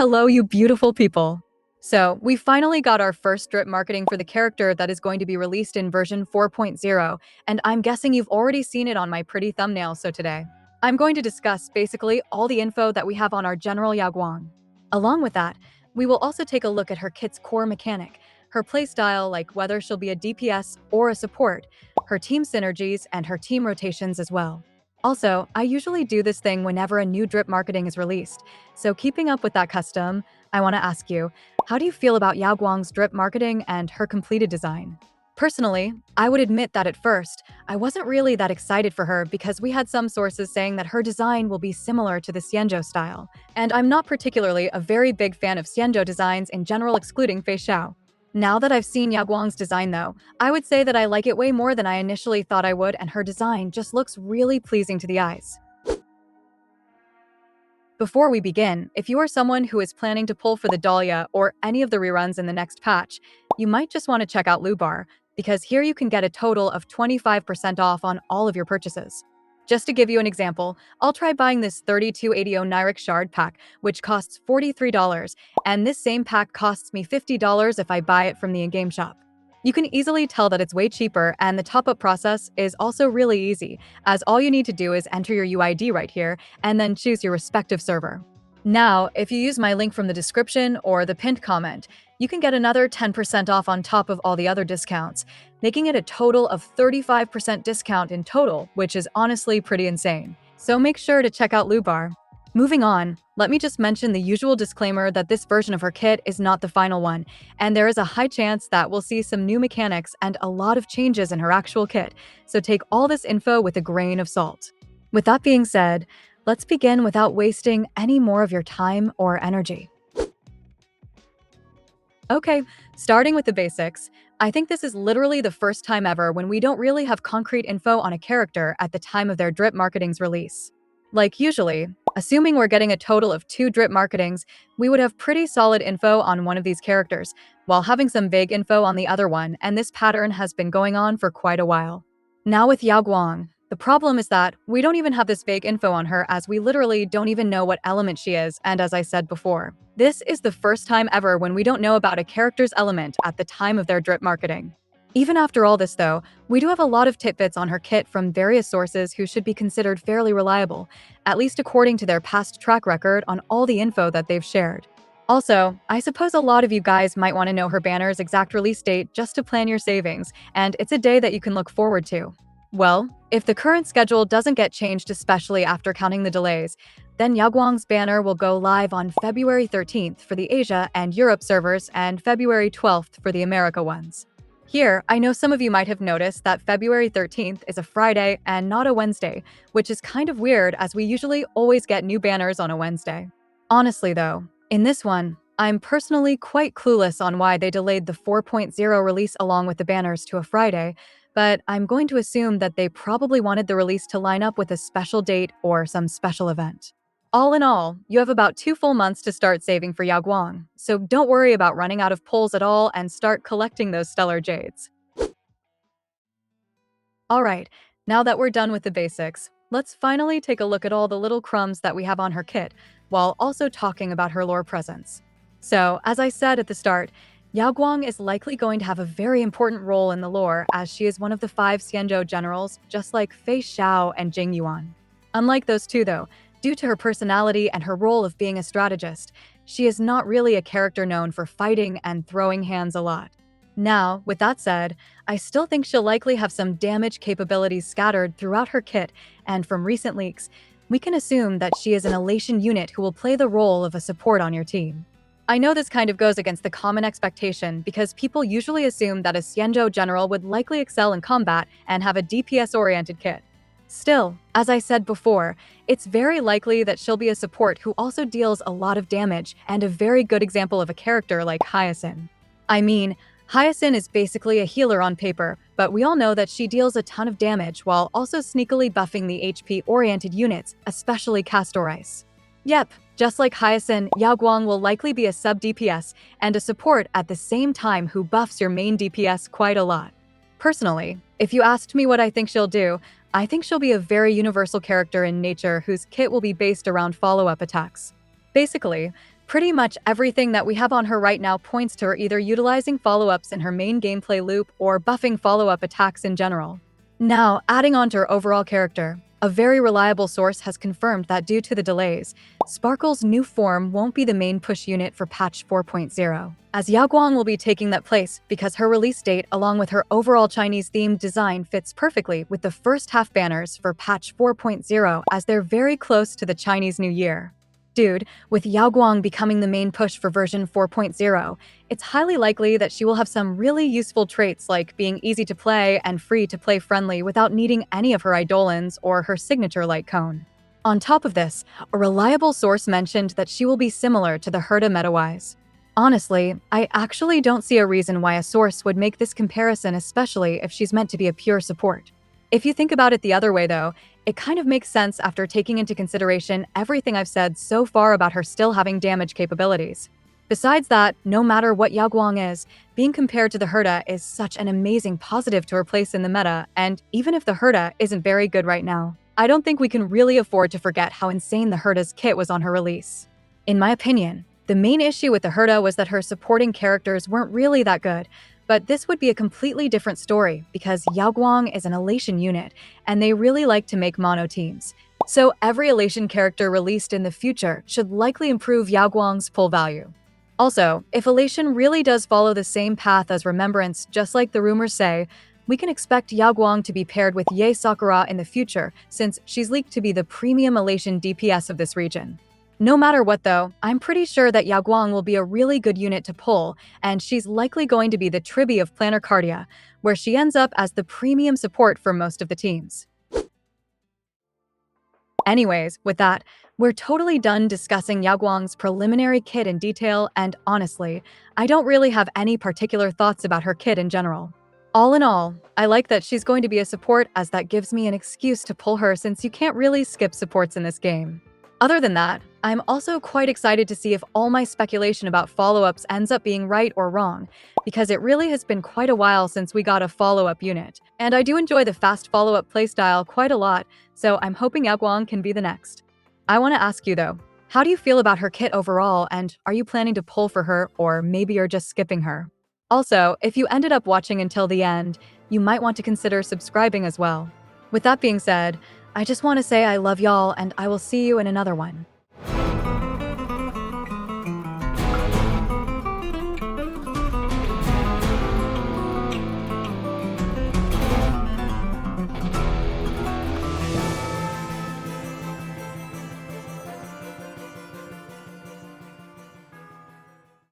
Hello, you beautiful people. So, we finally got our first drip marketing for the character that is going to be released in version 4.0, and I'm guessing you've already seen it on my pretty thumbnail. So today, I'm going to discuss basically all the info that we have on our General Yaoguang. Along with that, we will also take a look at her kit's core mechanic, her playstyle, like whether she'll be a DPS or a support, her team synergies, and her team rotations as well. Also, I usually do this thing whenever a new drip marketing is released, so keeping up with that custom, I want to ask you, how do you feel about Yao Guang's drip marketing and her completed design? Personally, I would admit that at first, I wasn't really that excited for her because we had some sources saying that her design will be similar to the Xianzhou style, and I'm not particularly a very big fan of Xianzhou designs in general, excluding Fei Xiao. Now that I've seen Yao Guang's design though, I would say that I like it way more than I initially thought I would, and her design just looks really pleasing to the eyes. Before we begin, if you are someone who is planning to pull for the Dahlia or any of the reruns in the next patch, you might just want to check out Lubar, because here you can get a total of 25% off on all of your purchases. Just to give you an example, I'll try buying this 3280 Nyric Shard pack, which costs $43, and this same pack costs me $50 if I buy it from the in-game shop. You can easily tell that it's way cheaper, and the top-up process is also really easy, as all you need to do is enter your UID right here, and then choose your respective server. Now, if you use my link from the description or the pinned comment, you can get another 10% off on top of all the other discounts, making it a total of 35% discount in total, which is honestly pretty insane. So make sure to check out Lubar. Moving on, let me just mention the usual disclaimer that this version of her kit is not the final one, and there is a high chance that we'll see some new mechanics and a lot of changes in her actual kit, so take all this info with a grain of salt. With that being said, let's begin without wasting any more of your time or energy. Okay, starting with the basics, I think this is literally the first time ever when we don't really have concrete info on a character at the time of their drip marketing's release. Like usually, assuming we're getting a total of 2 drip marketings, we would have pretty solid info on one of these characters, while having some vague info on the other one, and this pattern has been going on for quite a while. Now with Yao Guang, the problem is that we don't even have this vague info on her, as we literally don't even know what element she is, and as I said before, this is the first time ever when we don't know about a character's element at the time of their drip marketing. Even after all this though, we do have a lot of tidbits on her kit from various sources who should be considered fairly reliable, at least according to their past track record on all the info that they've shared. Also, I suppose a lot of you guys might want to know her banner's exact release date just to plan your savings, and it's a day that you can look forward to. Well, if the current schedule doesn't get changed, especially after counting the delays, then Yaoguang's banner will go live on February 13th for the Asia and Europe servers and February 12th for the America ones. Here, I know some of you might have noticed that February 13th is a Friday and not a Wednesday, which is kind of weird as we usually always get new banners on a Wednesday. Honestly though, in this one, I'm personally quite clueless on why they delayed the 4.0 release along with the banners to a Friday, but I'm going to assume that they probably wanted the release to line up with a special date or some special event. All in all, you have about 2 full months to start saving for Yaoguang, so don't worry about running out of pulls at all and start collecting those stellar jades. Alright, now that we're done with the basics, let's finally take a look at all the little crumbs that we have on her kit, while also talking about her lore presence. So, as I said at the start, Yaoguang is likely going to have a very important role in the lore, as she is one of the 5 Xianzhou generals, just like Fei Xiao and Jing Yuan. Unlike those two though, due to her personality and her role of being a strategist, she is not really a character known for fighting and throwing hands a lot. Now, with that said, I still think she'll likely have some damage capabilities scattered throughout her kit, and from recent leaks, we can assume that she is an elation unit who will play the role of a support on your team. I know this kind of goes against the common expectation because people usually assume that a Xianzhou general would likely excel in combat and have a DPS-oriented kit. Still, as I said before, it's very likely that she'll be a support who also deals a lot of damage, and a very good example of a character like Hyacinth. I mean, Hyacinth is basically a healer on paper, but we all know that she deals a ton of damage while also sneakily buffing the HP-oriented units, especially Castorice. Yep, just like Hyacinth, Yaoguang will likely be a sub-DPS and a support at the same time who buffs your main DPS quite a lot. Personally, if you asked me what I think she'll do, I think she'll be a very universal character in nature whose kit will be based around follow-up attacks. Basically, Pretty much everything that we have on her right now points to her either utilizing follow-ups in her main gameplay loop or buffing follow-up attacks in general. Now, adding on to her overall character, a very reliable source has confirmed that due to the delays, Sparkle's new form won't be the main push unit for patch 4.0, as Yaoguang will be taking that place because her release date along with her overall Chinese-themed design fits perfectly with the first half banners for patch 4.0 as they're very close to the Chinese New Year. Dude, with Yaoguang becoming the main push for version 4.0, it's highly likely that she will have some really useful traits like being easy to play and free to play friendly without needing any of her Eidolons or her signature light cone. On top of this, a reliable source mentioned that she will be similar to the Herta meta-wise. Honestly, I actually don't see a reason why a source would make this comparison, especially if she's meant to be a pure support. If you think about it the other way though, it kind of makes sense after taking into consideration everything I've said so far about her still having damage capabilities. Besides that, no matter what Yaoguang is, being compared to the Herta is such an amazing positive to her place in the meta, and even if the Herta isn't very good right now, I don't think we can really afford to forget how insane the Herta's kit was on her release. In my opinion, the main issue with the Herta was that her supporting characters weren't really that good, but this would be a completely different story because Yaoguang is an Elation unit, and they really like to make mono teams. So every Elation character released in the future should likely improve Yaoguang's pull value. Also, if Elation really does follow the same path as Remembrance, just like the rumors say, we can expect Yaoguang to be paired with Yae Sakura in the future since she's leaked to be the premium Elation DPS of this region. No matter what though, I'm pretty sure that Yaoguang will be a really good unit to pull, and she's likely going to be the Tribby of Planarcardia, where she ends up as the premium support for most of the teams. Anyways, with that, we're totally done discussing Yaoguang's preliminary kit in detail, and honestly, I don't really have any particular thoughts about her kit in general. All in all, I like that she's going to be a support as that gives me an excuse to pull her since you can't really skip supports in this game. Other than that, I'm also quite excited to see if all my speculation about follow-ups ends up being right or wrong, because it really has been quite a while since we got a follow-up unit, and I do enjoy the fast follow-up playstyle quite a lot, so I'm hoping Yaoguang can be the next. I want to ask you though, how do you feel about her kit overall, and are you planning to pull for her, or maybe you're just skipping her? Also, if you ended up watching until the end, you might want to consider subscribing as well. With that being said, I just want to say I love y'all, and I will see you in another one.